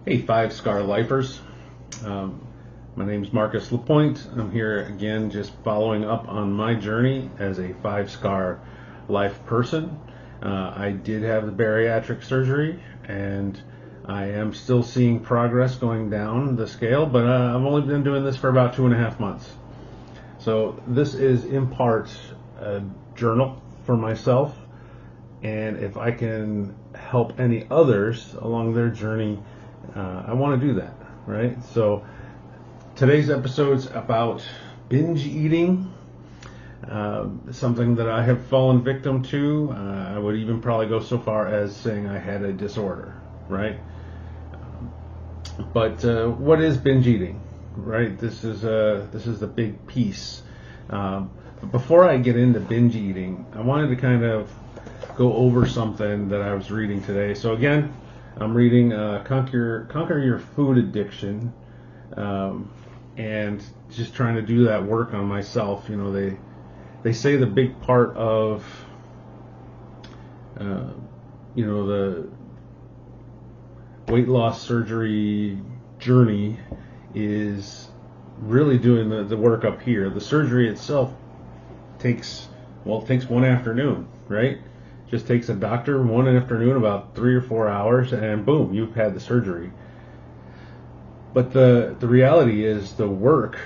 Hey, Five Scar Lifers. Um, my name is Marcus LaPointe. I'm here again just following up on my journey as a 5-scar life person. I did have the bariatric surgery, and I am still seeing progress going down the scale, but I've only been doing this for about 2.5 months. So this is in part a journal for myself, and if I can help any others along their journey, I want to do that, right? So today's episode's about binge eating, something that I have fallen victim to. I would even probably go so far as saying I had a disorder, right? But what is binge eating, right? This is the big piece. But before I get into binge eating, I wanted to kind of go over something that I was reading today. So again, I'm reading Conquer Your Food Addiction, and just trying to do that work on myself. You know, they say the big part of the weight loss surgery journey is really doing the work up here. The surgery itself takes one afternoon, right? Just takes a doctor one afternoon, about 3 or 4 hours, and boom, you've had the surgery. But the reality is the work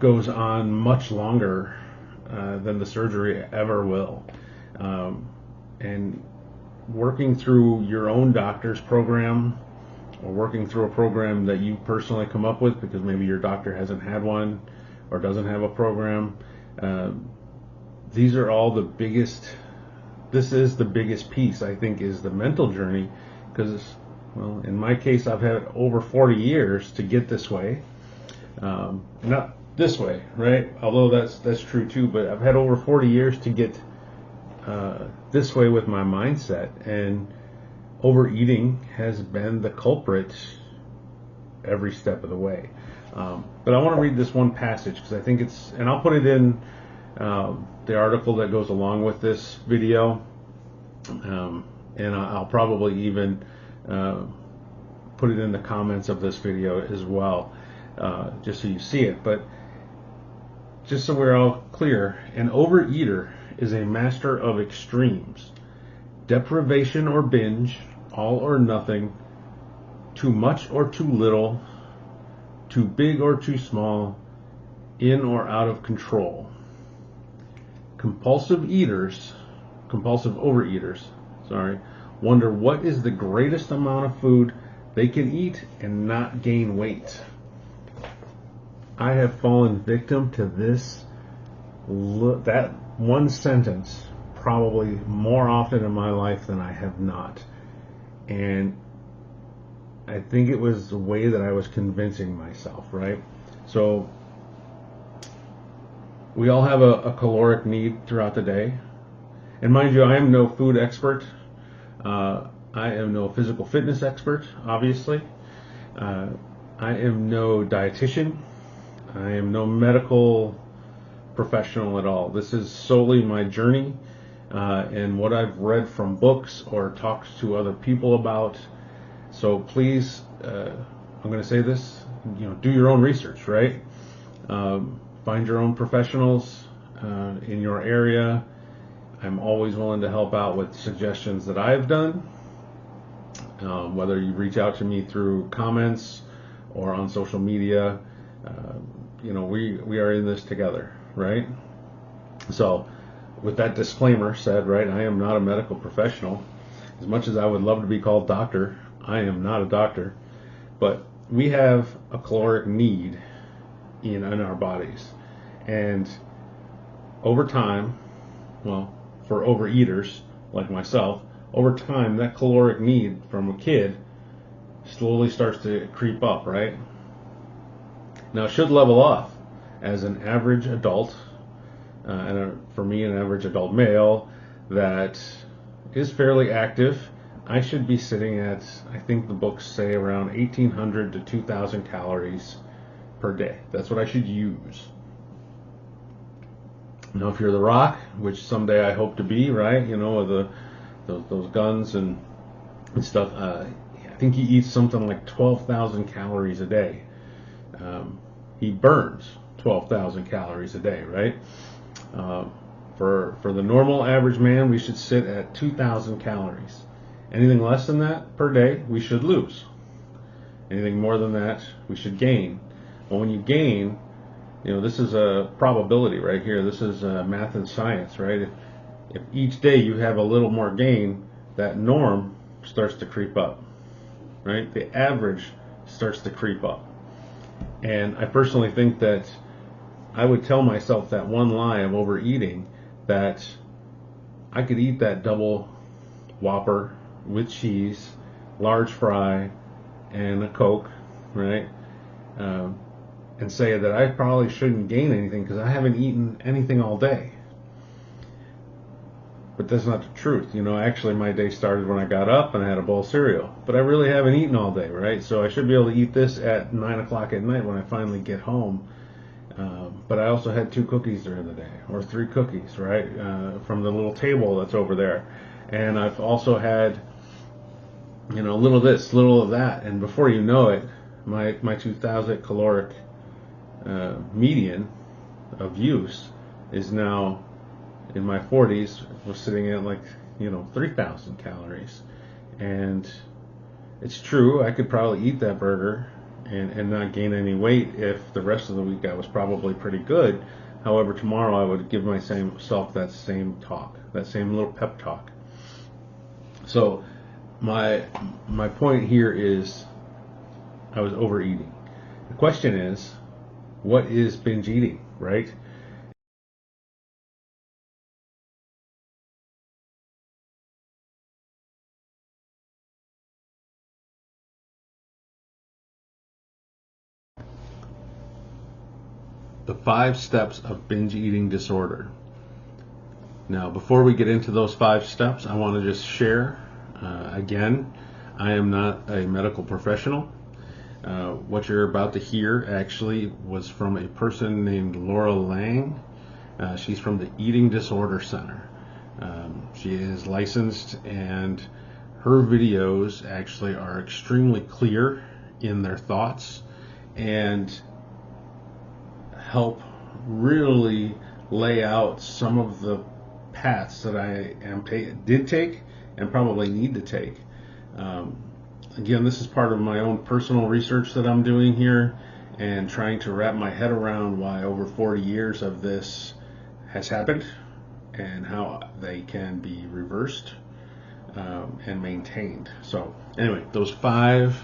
goes on much longer than the surgery ever will. And working through your own doctor's program, or working through a program that you personally come up with because maybe your doctor hasn't had one or doesn't have a program, these are all the biggest. This is the biggest piece, I think, is the mental journey, because, well, in my case, I've had over 40 years to get this way. Not this way, right? Although that's true too, but I've had over 40 years to get this way with my mindset, and overeating has been the culprit every step of the way. But I want to read this one passage because I think it's, and I'll put it in the article that goes along with this video, and I'll probably even put it in the comments of this video as well, just so you see it. But just so we're all clear, an overeater is a master of extremes: deprivation or binge, all or nothing, too much or too little, too big or too small, in or out of control. Compulsive overeaters, wonder what is the greatest amount of food they can eat and not gain weight. I have fallen victim to that one sentence probably more often in my life than I have not. And I think it was the way that I was convincing myself, right? So we all have a caloric need throughout the day. And mind you, I am no food expert. I am no physical fitness expert, obviously. I am no dietitian. I am no medical professional at all. This is solely my journey and what I've read from books or talked to other people about. So please, I'm going to say this, do your own research, right? Find your own professionals in your area. I'm always willing to help out with suggestions that I've done, whether you reach out to me through comments or on social media. We are in this together, right? So with that disclaimer said, right, I am not a medical professional. As much as I would love to be called doctor, I am not a doctor. But we have a caloric need in our bodies, and over time, well, for overeaters like myself, over time that caloric need from a kid slowly starts to creep up, right? Now it should level off as an average adult, for me, an average adult male that is fairly active. I should be sitting at, I think the books say, around 1,800 to 2,000 calories per day. That's what I should use. Now, if you're The Rock, which someday I hope to be, right? With those guns and stuff. think he eats something like 12,000 calories a day. He burns 12,000 calories a day, right? For the normal average man, we should sit at 2,000 calories. Anything less than that per day, we should lose. Anything more than that, we should gain. But when you gain, this is a probability right here. This is math and science, right? If each day you have a little more gain, that norm starts to creep up, right? The average starts to creep up. And I personally think that I would tell myself that one lie of overeating, that I could eat that double Whopper with cheese, large fry, and a Coke, right? And say that I probably shouldn't gain anything because I haven't eaten anything all day. But that's not the truth. Actually my day started when I got up and I had a bowl of cereal. But I really haven't eaten all day, right? So I should be able to eat this at 9 o'clock at night when I finally get home. But I also had 2 cookies during the day, or 3 cookies, right? From the little table that's over there. And I've also had, a little of this, little of that. And before you know it, my 2,000 caloric median of use is now, in my 40s, was sitting at 3,000 calories. And it's true, I could probably eat that burger and not gain any weight if the rest of the week I was probably pretty good. However, tomorrow I would give myself that same talk, that same little pep talk. So my point here is I was overeating. The question is, what is binge eating, right? The 5 steps of binge eating disorder. Now, before we get into those 5 steps, I want to just share, again, I am not a medical professional. What you're about to hear actually was from a person named Laura Lang. She's from the Eating Disorder Center. She is licensed, and her videos actually are extremely clear in their thoughts and help really lay out some of the paths that I did take and probably need to take. Again, this is part of my own personal research that I'm doing here and trying to wrap my head around why over 40 years of this has happened and how they can be reversed and maintained. So anyway, those five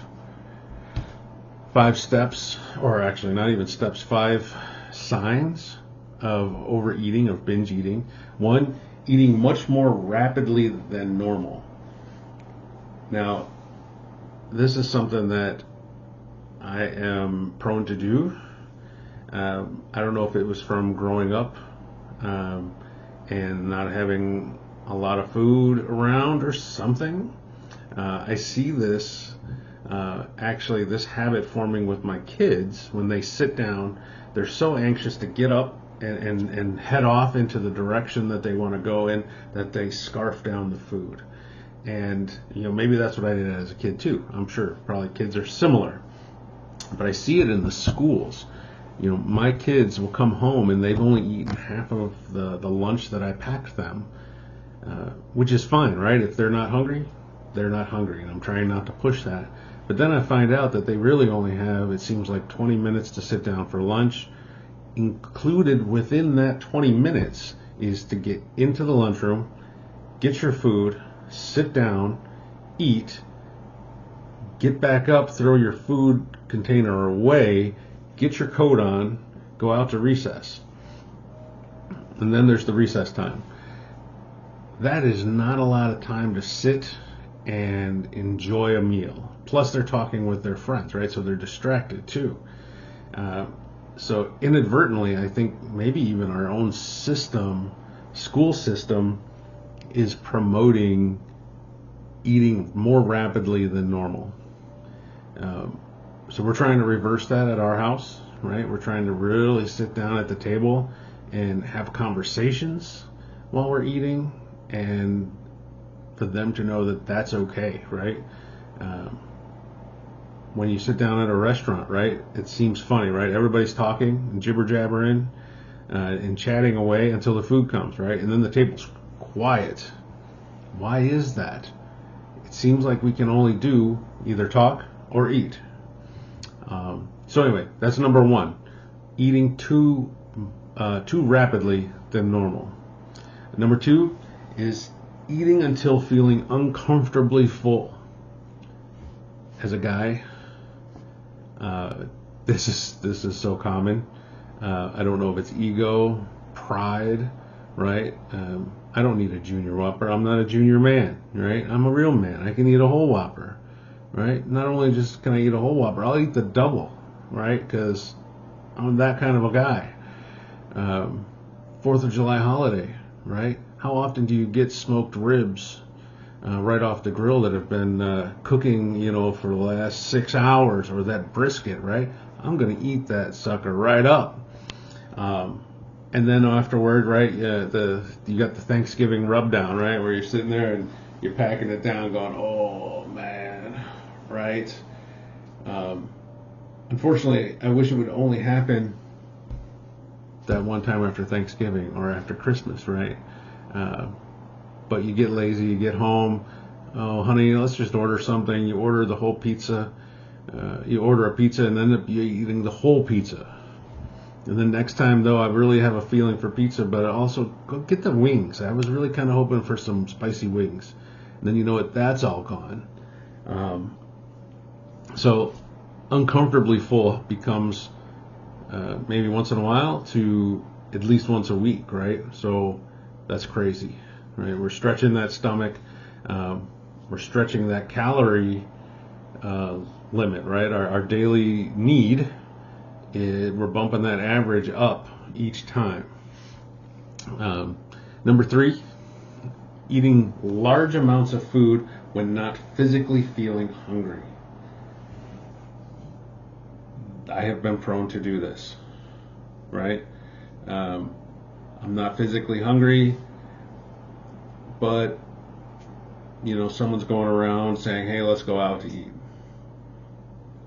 steps, or actually not even steps, 5 signs of overeating, of binge eating. 1, eating much more rapidly than normal. Now, this is something that I am prone to do. I don't know if it was from growing up and not having a lot of food around or something. I see this actually, this habit forming with my kids. When they sit down, they're so anxious to get up and head off into the direction that they want to go in that they scarf down the food. And maybe that's what I did as a kid too. I'm sure probably kids are similar, but I see it in the schools. My kids will come home and they've only eaten half of the lunch that I packed them, which is fine, right? If they're not hungry, they're not hungry, and I'm trying not to push that. But then I find out that they really only have, it seems like, 20 minutes to sit down for lunch. Included within that 20 minutes is to get into the lunchroom, get your food, sit down, eat, get back up, throw your food container away, get your coat on, go out to recess. And then there's the recess time. That is not a lot of time to sit and enjoy a meal. Plus they're talking with their friends, right? So they're distracted too. So inadvertently, I think maybe even our own system, school system, is promoting eating more rapidly than normal. So we're trying to reverse that at our house, right? We're trying to really sit down at the table and have conversations while we're eating, and for them to know that that's okay, right? when you sit down at a restaurant, right? It seems funny, right? Everybody's talking and jibber jabbering and chatting away until the food comes, right? And then the table's quiet. Why is that? It seems like we can only do either talk or eat. So anyway, that's number one. Eating too rapidly than normal. Number two is eating until feeling uncomfortably full. As a guy, this is so common. I don't know if it's ego, pride, right? I don't need a junior Whopper. I'm not a junior man, right? I'm a real man. I can eat a whole Whopper, right? Not only just can I eat a whole Whopper, I'll eat the double, right? Because I'm that kind of a guy. 4th of July holiday, right? How often do you get smoked ribs right off the grill that have been cooking, for the last 6 hours, or that brisket, right? I'm going to eat that sucker right up. And then afterward, right, you got the Thanksgiving rub down, right, where you're sitting there and you're packing it down going, oh, man, right? Unfortunately, I wish it would only happen that one time after Thanksgiving or after Christmas, right? But you get lazy, you get home, oh, honey, let's just order something. You order the whole pizza. You order a pizza and end up eating the whole pizza. And then next time, though, I really have a feeling for pizza, but I also go get the wings. I was really kind of hoping for some spicy wings. And then you know what? That's all gone. So uncomfortably full becomes maybe once in a while to at least once a week, right? So that's crazy, right? We're stretching that stomach. We're stretching that calorie limit, right? Our daily need. We're bumping that average up each time. Number three, eating large amounts of food when not physically feeling hungry. I have been prone to do this, right? I'm not physically hungry, but someone's going around saying, hey, let's go out to eat.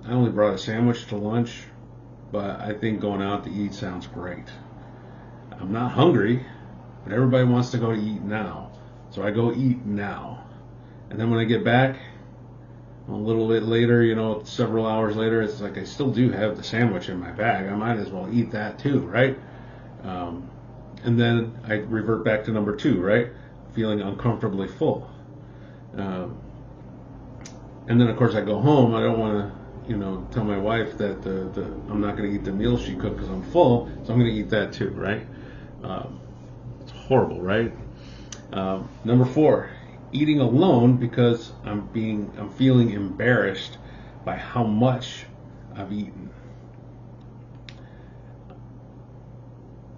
I only brought a sandwich to lunch, but I think going out to eat sounds great. I'm not hungry, but everybody wants to go to eat now. So I go eat now. And then when I get back, a little bit later, several hours later, it's like I still do have the sandwich in my bag. I might as well eat that too, right? And then I revert back to number two, right? Feeling uncomfortably full. And then, of course, I go home. I don't want to tell my wife that I'm not going to eat the meal she cooked because I'm full, so I'm going to eat that too, right? It's horrible, right? Number four, eating alone because I'm feeling embarrassed by how much I've eaten.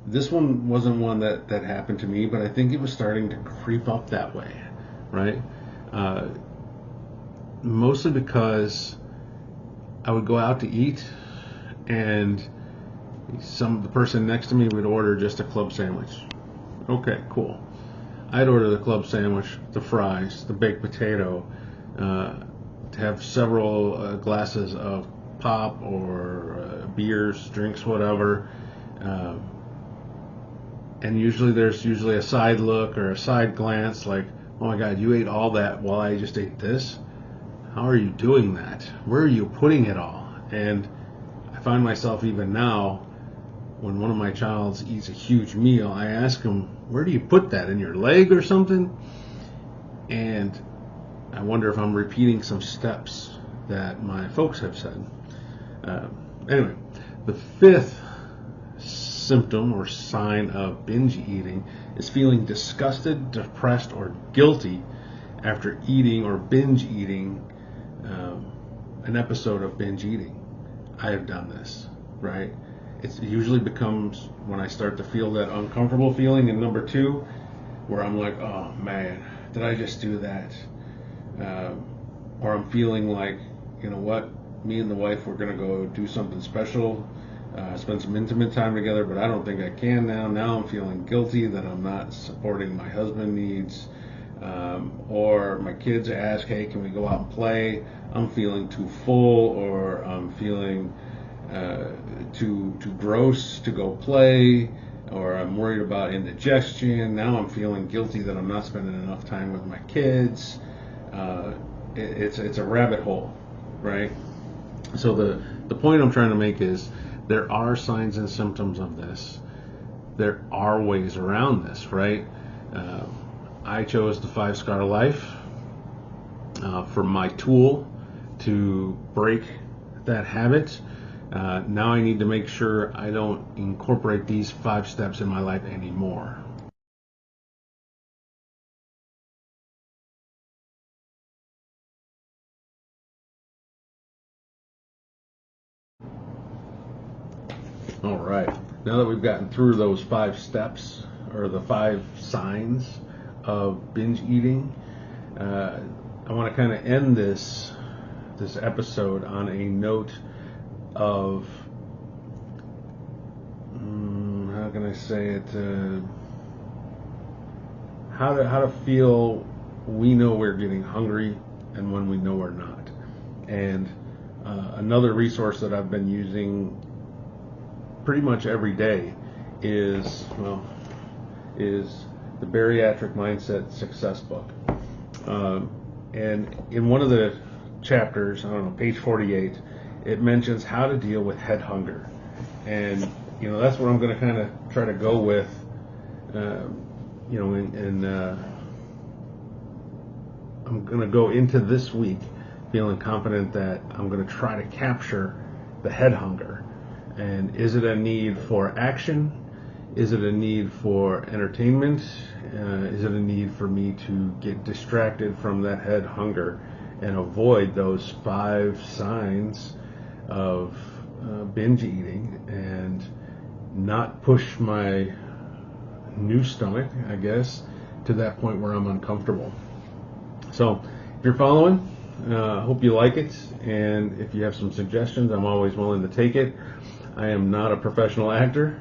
This one wasn't one that happened to me, but I think it was starting to creep up that way, right? Mostly because I would go out to eat, and the person next to me would order just a club sandwich. Okay, cool. I'd order the club sandwich, the fries, the baked potato, to have several glasses of pop or beers, drinks, whatever. And there's usually a side look or a side glance like, oh my God, you ate all that while I just ate this? How are you doing that? Where are you putting it all? And I find myself even now, when one of my childs eats a huge meal, I ask him, where do you put that? In your leg or something? And I wonder if I'm repeating some steps that my folks have said. Anyway, the fifth symptom or sign of binge eating is feeling disgusted, depressed, or guilty after eating or binge eating an episode of binge eating. I have done this, right? It usually becomes when I start to feel that uncomfortable feeling in number two, where I'm like, oh man, did I just do that? Or I'm feeling like, you know what, me and the wife, we're going to go do something special, spend some intimate time together, but I don't think I can now. Now I'm feeling guilty that I'm not supporting my husband's needs. or my kids ask, hey, can we go out and play? I'm feeling too full, or I'm feeling too gross to go play, or I'm worried about indigestion. Now I'm feeling guilty that I'm not spending enough time with my kids. It's a rabbit hole, right? So the point I'm trying to make is there are signs and symptoms of this. There are ways around this, right? I chose the 5-Star Life for my tool to break that habit. Now I need to make sure I don't incorporate these 5 steps in my life anymore. All right. Now that we've gotten through those 5 steps, or the 5 signs of binge eating, I want to kind of end this episode on a note of how can I say it? How to feel we know we're getting hungry and when we know we're not. And another resource that I've been using pretty much every day is the Bariatric Mindset Success book. And in one of the chapters, I don't know, page 48, it mentions how to deal with head hunger. And, that's what I'm going to kind of try to go with, I'm going to go into this week feeling confident that I'm going to try to capture the head hunger. And is it a need for action? Is it a need for entertainment? Is it a need for me to get distracted from that head hunger and avoid those 5 signs of binge eating and not push my new stomach, I guess, to that point where I'm uncomfortable? So if you're following, hope you like it. And if you have some suggestions, I'm always willing to take it. I am not a professional actor.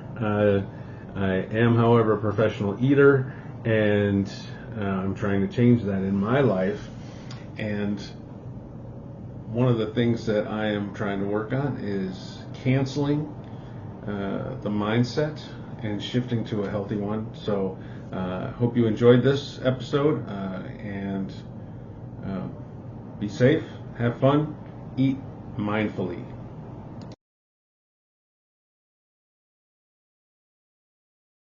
I am, however, a professional eater, and I'm trying to change that in my life. And one of the things that I am trying to work on is canceling the mindset and shifting to a healthy one. So hope you enjoyed this episode, and be safe, have fun, eat mindfully.